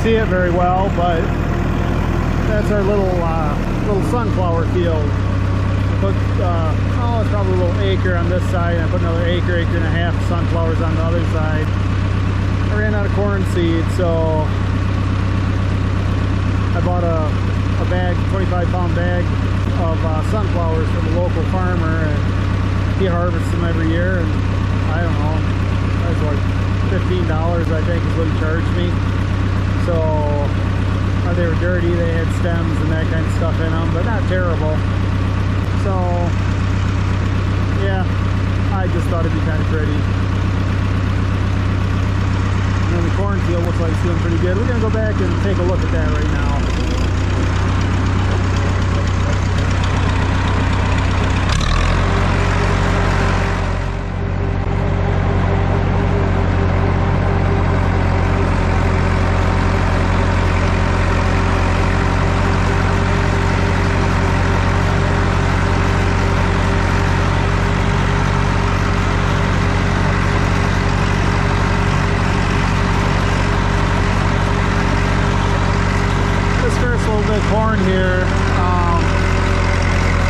see it very well, but that's our little sunflower field. Put oh, it's probably a little acre on this side, and I put another acre and a half of sunflowers on the other side. I ran out of corn seed, so I bought a bag, 25-pound bag of sunflowers from a local farmer, and he harvests them every year, and I don't know, that was like $15 I think is what he charged me. So they were dirty, they had stems and that kind of stuff in them, but not terrible. So yeah, I just thought it'd be kind of pretty. And then the cornfield looks like it's doing pretty good. We're gonna go back and take a look at that right now. Corn here,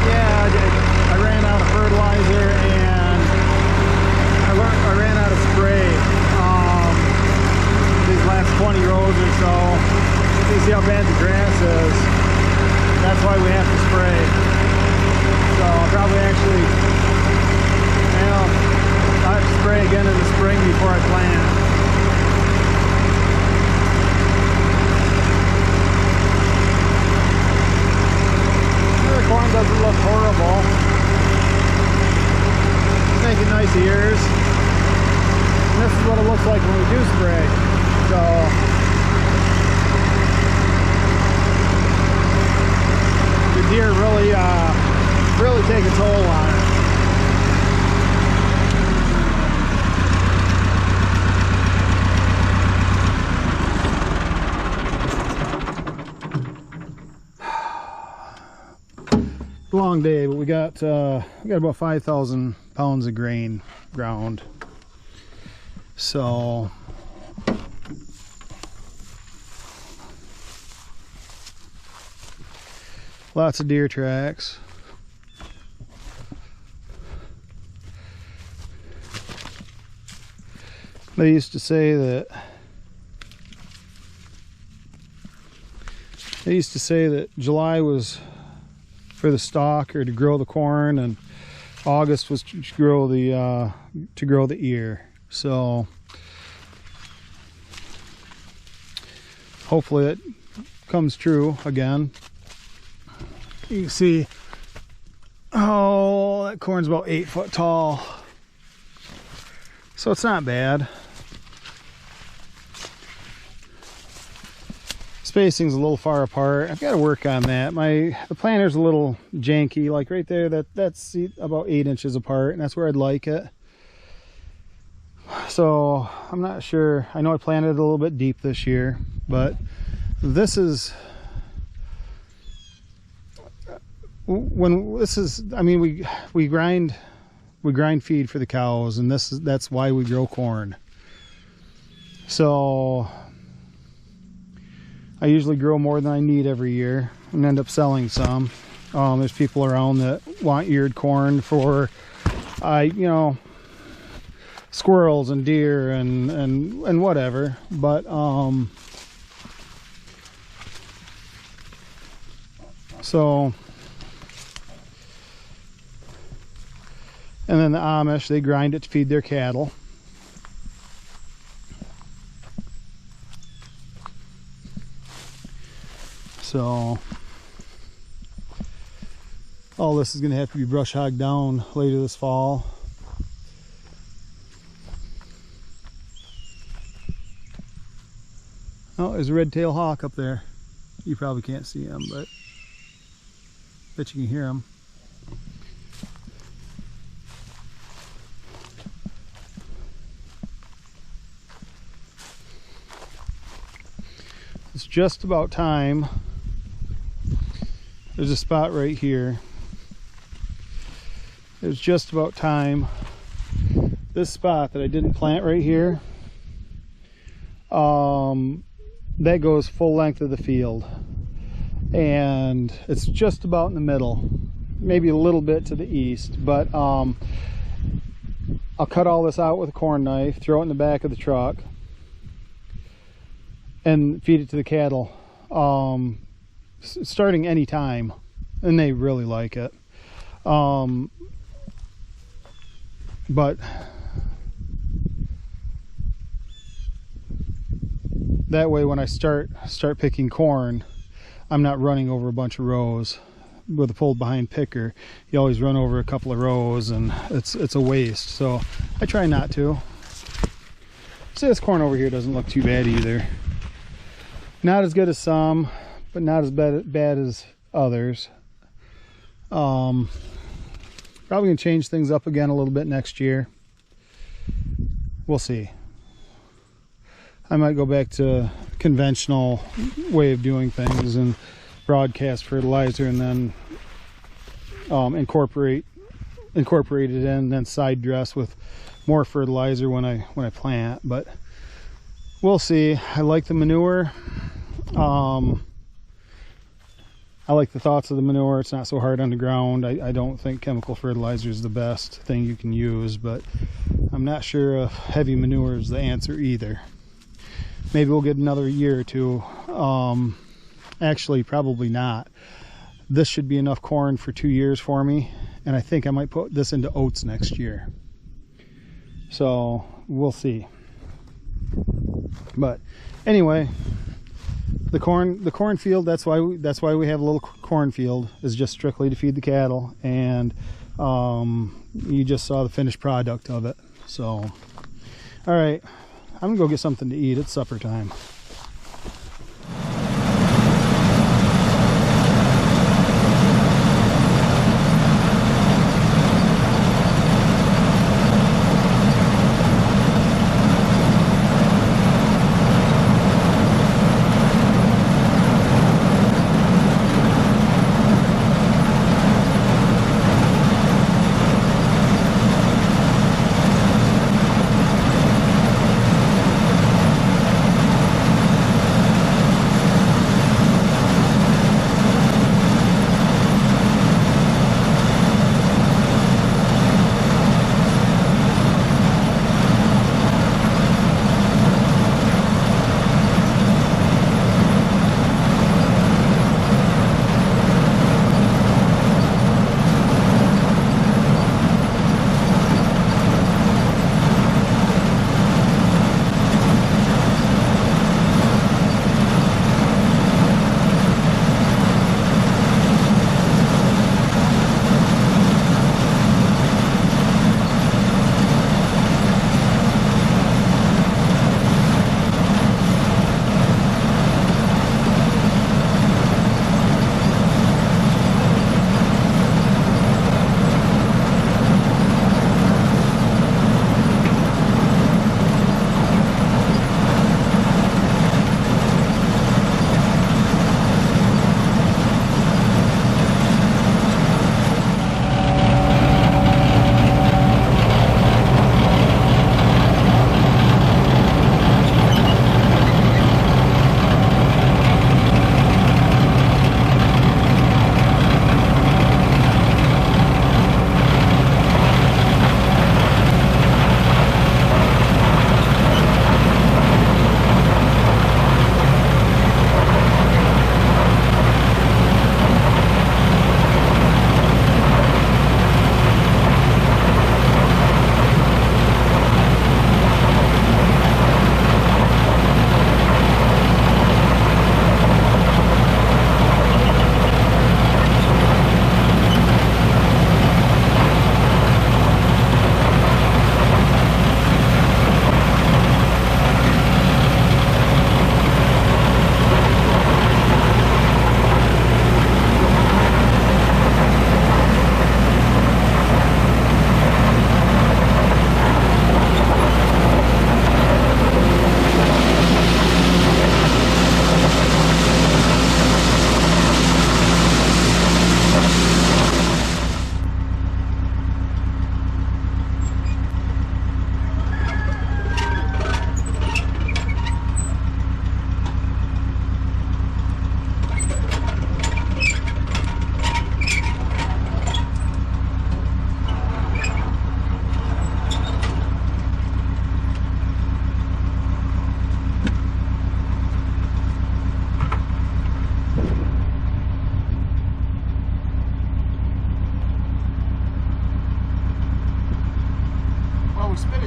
yeah, I ran out of fertilizer and I ran out of spray these last 20 rows or so. You see how bad the grass is. That's why we have to spray. So I'll probably actually, I'll have to spray again in the spring before I plant. The corn doesn't look horrible. It's making nice ears. And this is what it looks like when we do spray. So the deer really take a toll on it. Long day, but we got about 5,000 pounds of grain ground. So lots of deer tracks. They used to say that July was for the stalk, or to grow the corn, and August was to grow the ear. So hopefully it comes true again. You can see, oh, that corn's about 8 foot tall, so it's not bad. Spacing's a little far apart. I've got to work on that. The planter's a little janky, like right there, that's about 8 inches apart, and that's where I'd like it. So I'm not sure. I know I planted it a little bit deep this year, but this is I mean, we grind feed for the cows, and that's why we grow corn. So I usually grow more than I need every year and end up selling some. There's people around that want eared corn for, squirrels and deer and whatever. But so, and then the Amish, they grind it to feed their cattle. So all this is going to have to be brush hogged down later this fall. Oh, there's a red-tailed hawk up there. You probably can't see him, but bet you can hear him. It's just about time. There's a spot right here. It's just about time. This spot that I didn't plant right here, that goes full length of the field, and it's just about in the middle, maybe a little bit to the east. But I'll cut all this out with a corn knife, throw it in the back of the truck, and feed it to the cattle, starting any time, and they really like it. But that way, when I start picking corn, I'm not running over a bunch of rows. With a pulled behind picker, you always run over a couple of rows, and it's a waste. So I try not to. See, this corn over here doesn't look too bad either. Not as good as some, but not as bad as others. Probably gonna change things up again a little bit next year. We'll see. I might go back to conventional way of doing things and broadcast fertilizer, and then incorporate it in, and then side dress with more fertilizer when I plant. But we'll see. I like the manure. I like the thoughts of the manure. It's not so hard on the ground. I don't think chemical fertilizer is the best thing you can use, but I'm not sure if heavy manure is the answer either. Maybe we'll get another year or two. Actually, probably not. This should be enough corn for 2 years for me, and I think I might put this into oats next year. So we'll see. But anyway, the cornfield, that's why we have a little cornfield, is just strictly to feed the cattle. And you just saw the finished product of it. So all right, I'm gonna go get something to eat. It's supper time.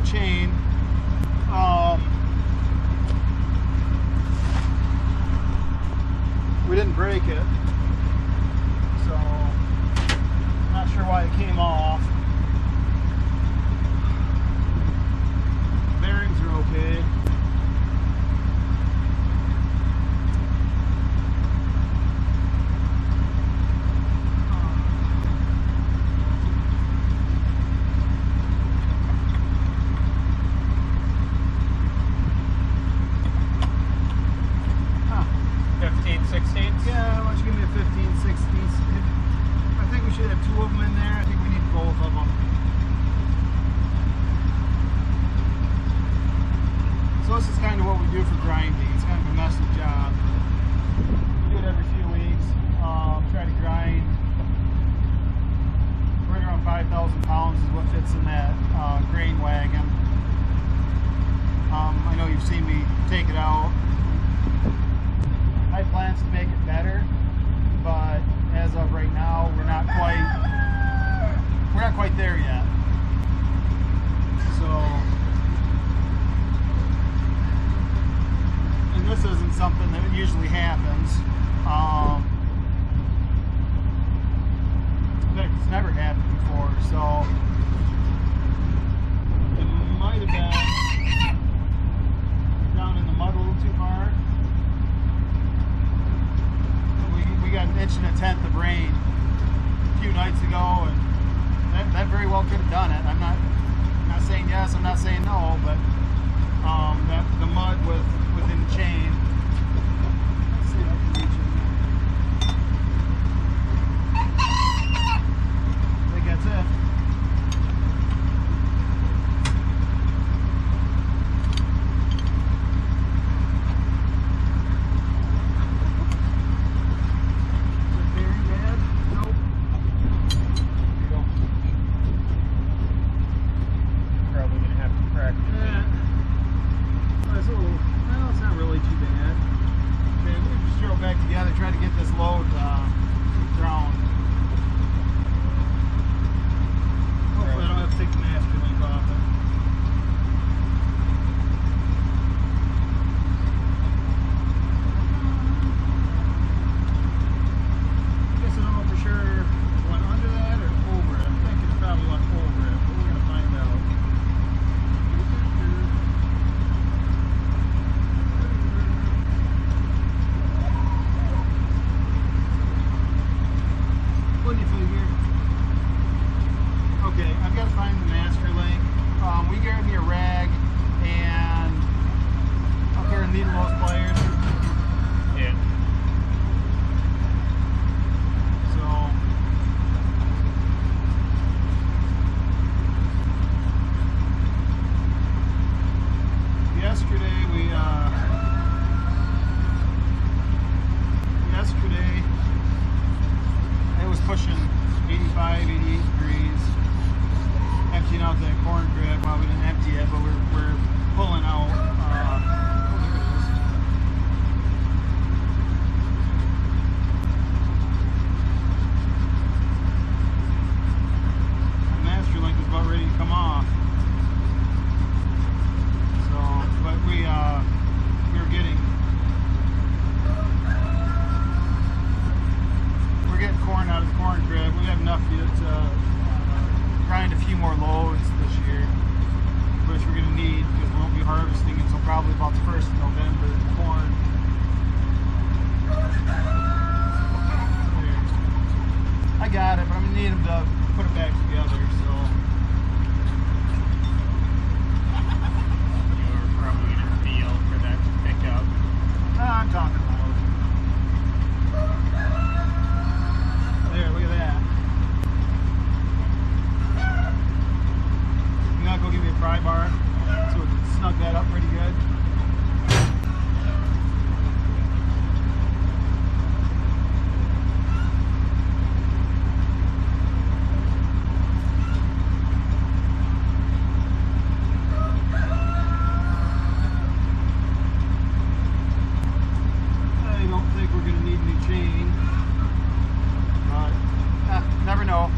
a chain. We didn't break it, so I'm not sure why it came off. Bearings are okay. Yeah, why don't you give me a 15/16. I think we should have two of them in there. I think we need both of them. So this is kind of what we do for grinding. It's kind of a messy job. We do it every few weeks. Try to grind right around 5,000 pounds is what fits in that grain wagon. I know you've seen me take it out. I have plans to make it better, but as of right now, we're not quite there yet. So, and this isn't something that usually happens. In fact, it's never happened before. So it might have been down in the mud a little too far. We got 1.1 inches of rain a few nights ago, and that very well could have done it. I'm not saying yes, I'm not saying no, but that the mud within the chain. Let's see if I can reach it. I think that's it. Try to get this load drowned. Hopefully I don't have to take the master link off it. I guess I don't know for sure if it went under that or over it. I'm thinking it probably went over it, but we're going to find out. Okay, I've got to find the master link. We grabbed me a rag and up here in needle those pliers. Yeah. So yesterday it was pushing 85, 88 degrees. Emptying out that corn crib. Well, we didn't empty it, but we're pulling out. Oh, there it is. The master link is about ready to come off. So, but we were getting. We're getting corn out of the corn crib. We have enough to grind a few more loads this year, which we're going to need because we won't be harvesting until probably about the 1st of November. Corn. I got it, but I'm going to need them to put it back together. So you're probably in a field for that to pick up. I'm talking about. There, look at that. Go give me a pry bar so we can snug that up pretty good. I don't think we're going to need any chain, but never know.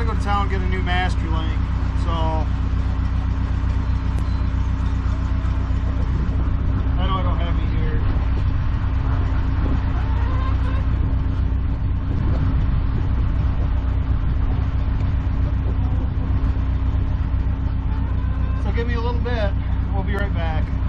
gotta go to town and get a new master link. So I know I don't have any here. So give me a little bit. We'll be right back.